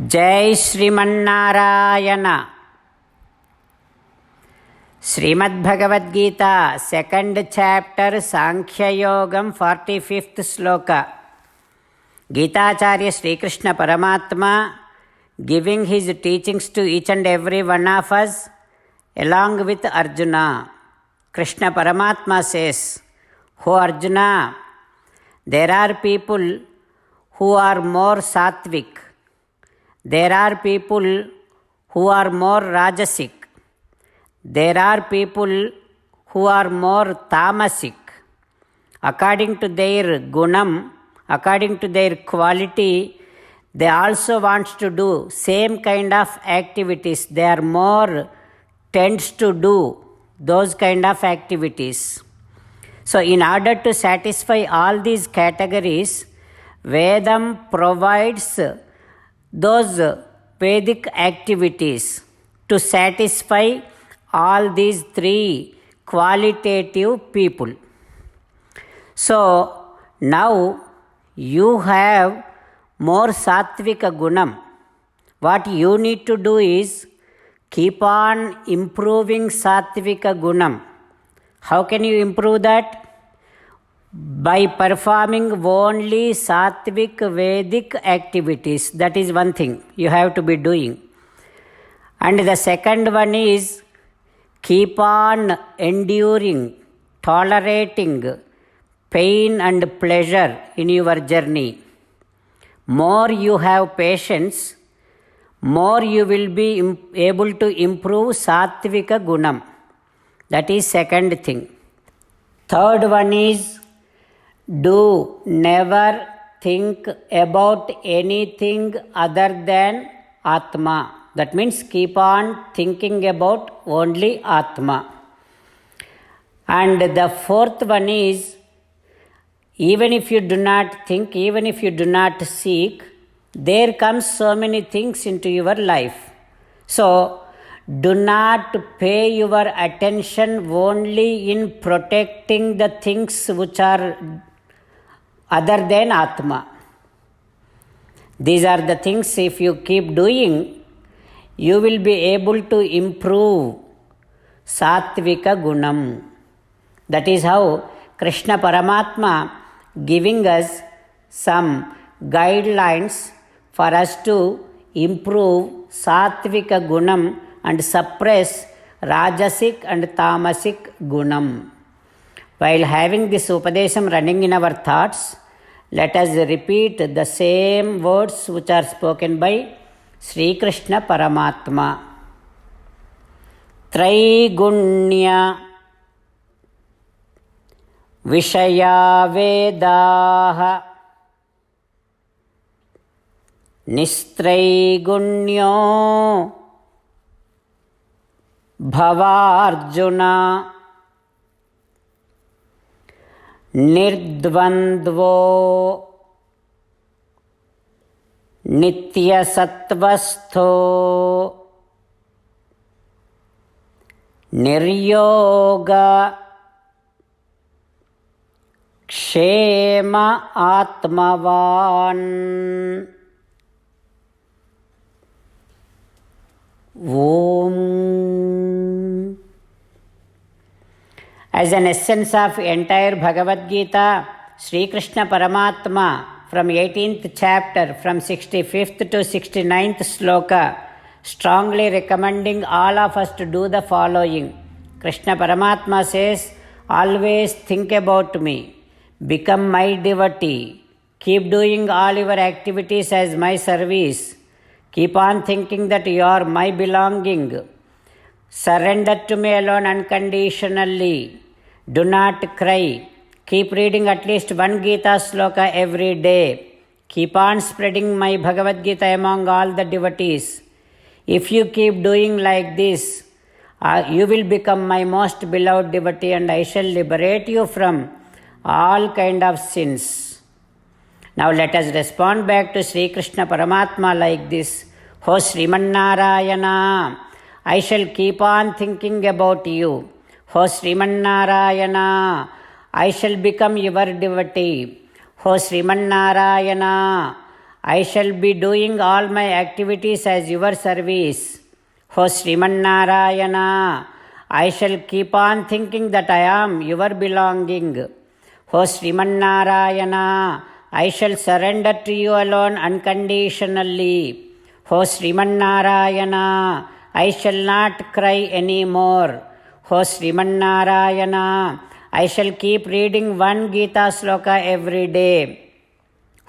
जय Srimannarayana. Srimad Bhagavad Gita second chapter Sankhya Yogam 45th श्लोक. गीताचार्य श्रीकृष्ण परमात्मा giving his teachings to each and every one of us along with Arjuna. Krishna Paramatma says, "O Arjuna, there are people who are more sattvic. There are people who are more rajasic. There are people who are more tamasic. According to their gunam, according to their quality, they also want to do same kind of activities. They are more tends to do those kind of activities." So in order to satisfy all these categories, Vedam provides those Vedic activities to satisfy all these three qualitative people. So now you have more sattvika gunam. What you need to do is keep on improving sattvika gunam. How can you improve that? By performing only sattvic Vedic activities. That is one thing you have to be doing. And the second one is keep on enduring, tolerating pain and pleasure in your journey. More you have patience, more you will be able to improve sattvika gunam. That is second thing. Third one is do never think about anything other than Atma. That means keep on thinking about only Atma. And the fourth one is, even if you do not think, even if you do not seek, there comes so many things into your life. So do not pay your attention only in protecting the things which are other than Atma. These are the things, if you keep doing, you will be able to improve Sattvika Gunam. That is how Krishna Paramatma giving us some guidelines for us to improve Sattvika Gunam and suppress Rajasic and Tamasic Gunam. While having this Upadesham running in our thoughts, let us repeat the same words which are spoken by Sri Krishna Paramatma. Traigunya Vishaya Vedaha Nistraigunyo Bhavarjuna Nirdvandvo Nityasattvasto Niryoga Kshema Atmavan. Om. As an essence of entire Bhagavad Gita, Sri Krishna Paramatma from 18th chapter, from 65th to 69th sloka, strongly recommending all of us to do the following. Krishna Paramatma says, always think about me, become my devotee, keep doing all your activities as my service, keep on thinking that you are my belonging, surrender to me alone unconditionally. Do not cry. Keep reading at least one Gita sloka every day. Keep on spreading my Bhagavad Gita among all the devotees. If you keep doing like this, you will become my most beloved devotee and I shall liberate you from all kind of sins. Now let us respond back to Sri Krishna Paramatma like this. O Srimannarayana, I shall keep on thinking about you. O Srimannarayana, I shall become your devotee. O Srimannarayana, I shall be doing all my activities as your service. O Srimannarayana, I shall keep on thinking that I am your belonging. O Srimannarayana, I shall surrender to you alone unconditionally. O Srimannarayana, I shall not cry anymore. O Srimannarayana, I shall keep reading one Gita sloka every day.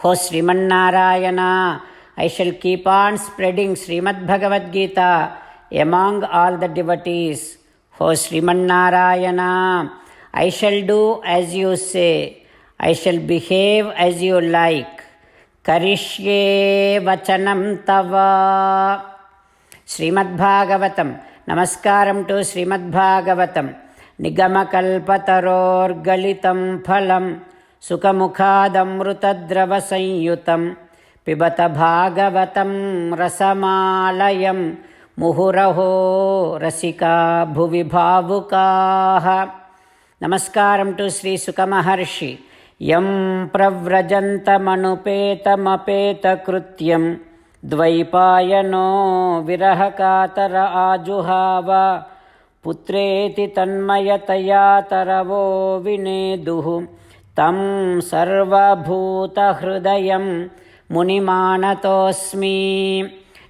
O Srimannarayana, I shall keep on spreading Srimad Bhagavad Gita among all the devotees. O Srimannarayana, I shall do as you say. I shall behave as you like. Karishye vachanam tava. Srimad Bhagavatam. Namaskaram to Srimad Bhagavatam. Nigamakalpataror galitam phalam. Sukamukhadamrutadrava sanyutam. Pibata Bhagavatam rasamalayam. Muhuraho rasika bhuvi bhavukaha. Namaskaram to Sri Suka Maharshi. Yam pravrajantamanupeta krutyam. Dvaipayano virahakatara ajuhava. Putreti tanmayataya taravo vineduhu. Tam sarvabhuta hrudayam munimanatosmi.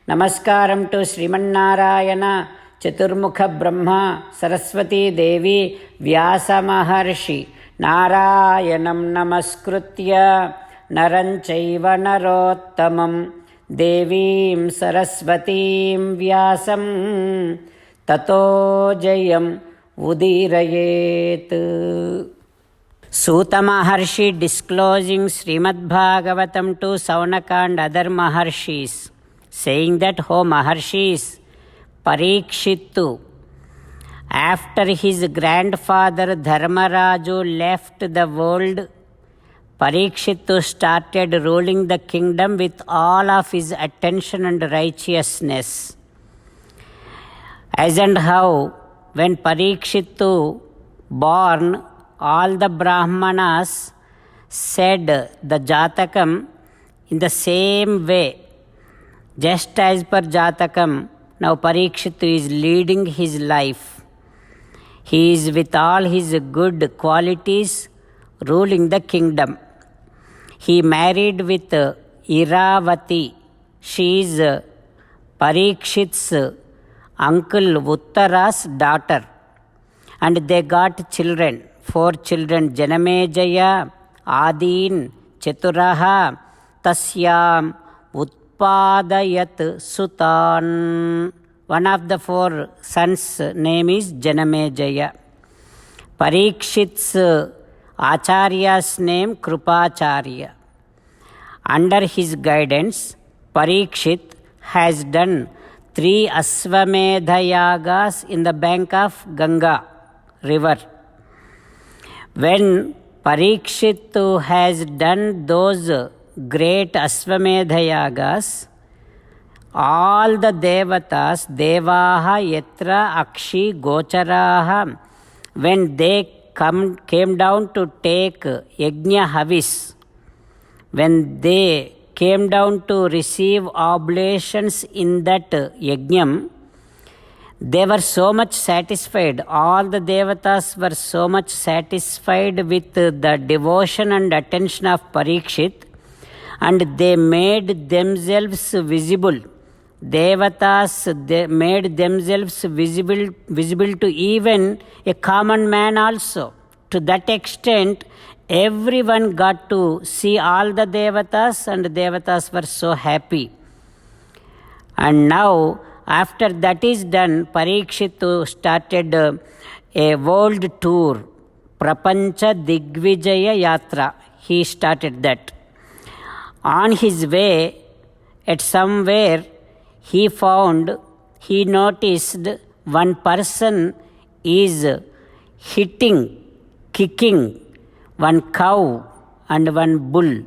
Namaskaram to Srimannarayana, Chaturmukha Brahma, Saraswati Devi, Vyasa Maharshi. Narayanam namaskritya naranchaiva narottamam devim saraswatim vyasam tato jayam udirayet. Suta Maharshi disclosing Srimad Bhagavatam to Saunaka and other Maharshis, saying that, O Maharshis, Parikshittu, after his grandfather Dharmaraju left the world, Parikshittu started ruling the kingdom with all of his attention and righteousness. As and how, when Parikshittu born, all the Brahmanas said the Jatakam in the same way. Just as per Jatakam, now Parikshittu is leading his life. He is with all his good qualities ruling the kingdom. He married with Iravati. She is Parikshit's uncle Uttara's daughter. And they got children, 4 children, Janamejaya, Adin, Chaturaha, Tasyam, Utpadayat Sutan. One of the 4 sons' name is Janamejaya. Parikshit's Acharya's name Krupacharya. Under his guidance, Parikshit has done 3 Asvamedha Yagas in the bank of Ganga river. When Parikshit has done those great Asvamedha Yagas, all the devatas, devaha yatra akshi gocharaha, when they came down to take yajna havis, when they came down to receive oblations in that yajnam, they were so much satisfied. All the devatas were so much satisfied with the devotion and attention of Parikshit, and they made themselves visible. Devatas, they made themselves visible to even a common man also. To that extent, everyone got to see all the devatas, and the devatas were so happy. And now, after that is done, Parikshit started a world tour, Prapancha Digvijaya Yatra. He started that. On his way, at somewhere, he noticed one person is kicking one cow and one bull.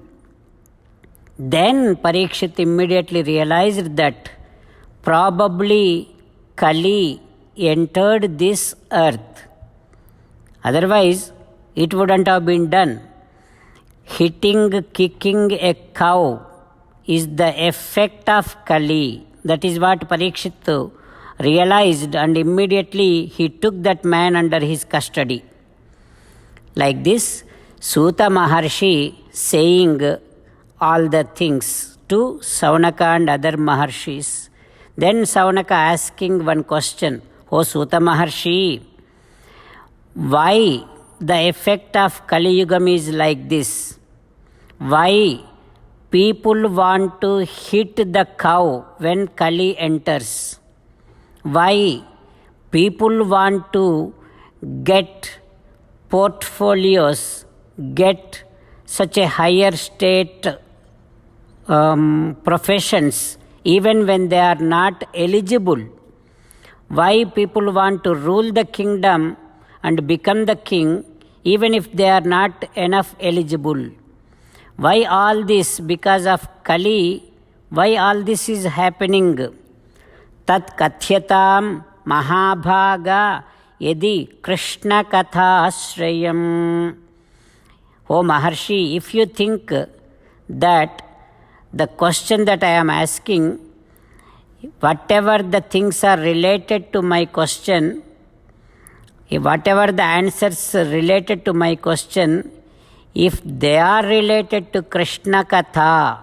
Then Parikshit immediately realized that probably Kali entered this earth. Otherwise, it wouldn't have been done. Kicking a cow is the effect of Kali. That is what Parikshit realized, and immediately he took that man under his custody. Like this, Suta Maharshi saying all the things to Saunaka and other Maharshis. Then Saunaka asking one question, "O Suta Maharshi, why the effect of Kali Yugam is like this? Why people want to hit the cow when Kali enters? Why people want to get portfolios, get such a higher state professions even when they are not eligible? Why people want to rule the kingdom and become the king even if they are not enough eligible? Why all this? Because of Kali. Why all this is happening? Tat kathyatam mahabhaga yadi Krishna katha ashrayam. O Maharshi, if you think that the question that I am asking, whatever the things are related to my question, whatever the answers related to my question, if they are related to Krishna Katha,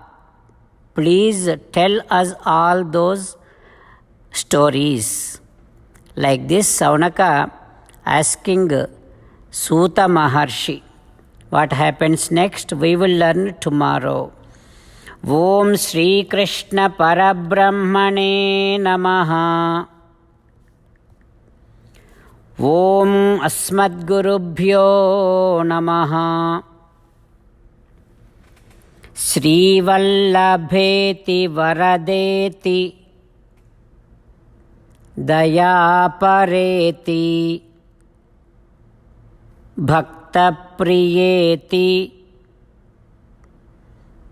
please tell us all those stories. Like this, Saunaka asking Suta Maharshi. What happens next? We will learn tomorrow. Om Shri Krishna Parabrahmane Namaha. Om Asmadgurubhyo Namaha. Shri Vallabheti Varadeti Dayapareti Bhaktapriyeti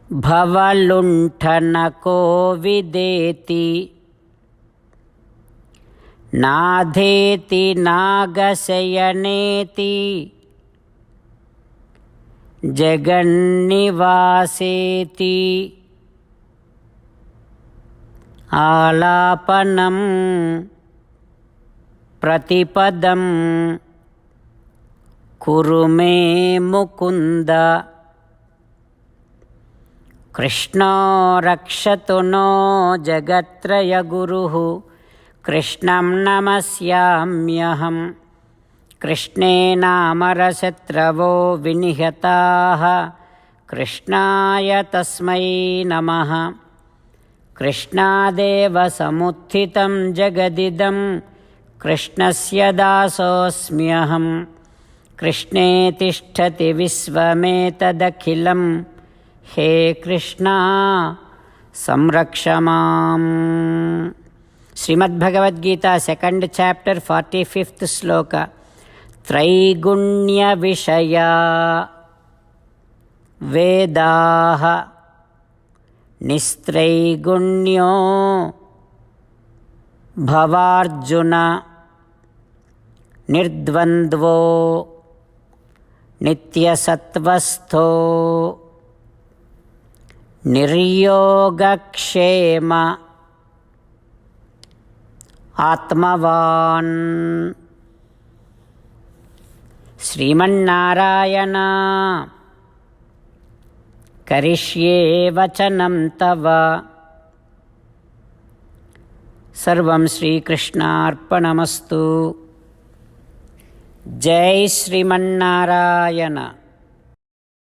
Bhavaluntanako videti Nadheti Nagasayaneti Jagannivaseti Alapanam Pratipadam Kurume Mukunda Krishna Rakshatu no Jagatraya Guruhu Krishnam Namasyamyaham Krishnena Amarasatravo Vinihataha Krishnaya Tasmai Namaha Krishnadeva Samuthitam Jagadidam Krishnasya Dasosmyaham Krishne Tishtati Visvametadakhilam He Krishna Samrakshamam. Srimad Bhagavad Gita, 2nd chapter, 45th sloka. Traigunya Vishaya Vedaha Nistraigunya Bhavarjuna Nirdvandvo Nityasatvastho Niryogakshema Atmavan. Srimannarayana Karishye Vachanam Tava. Sarvam Shri Krishna Arpanamastu. Jai Srimannarayana.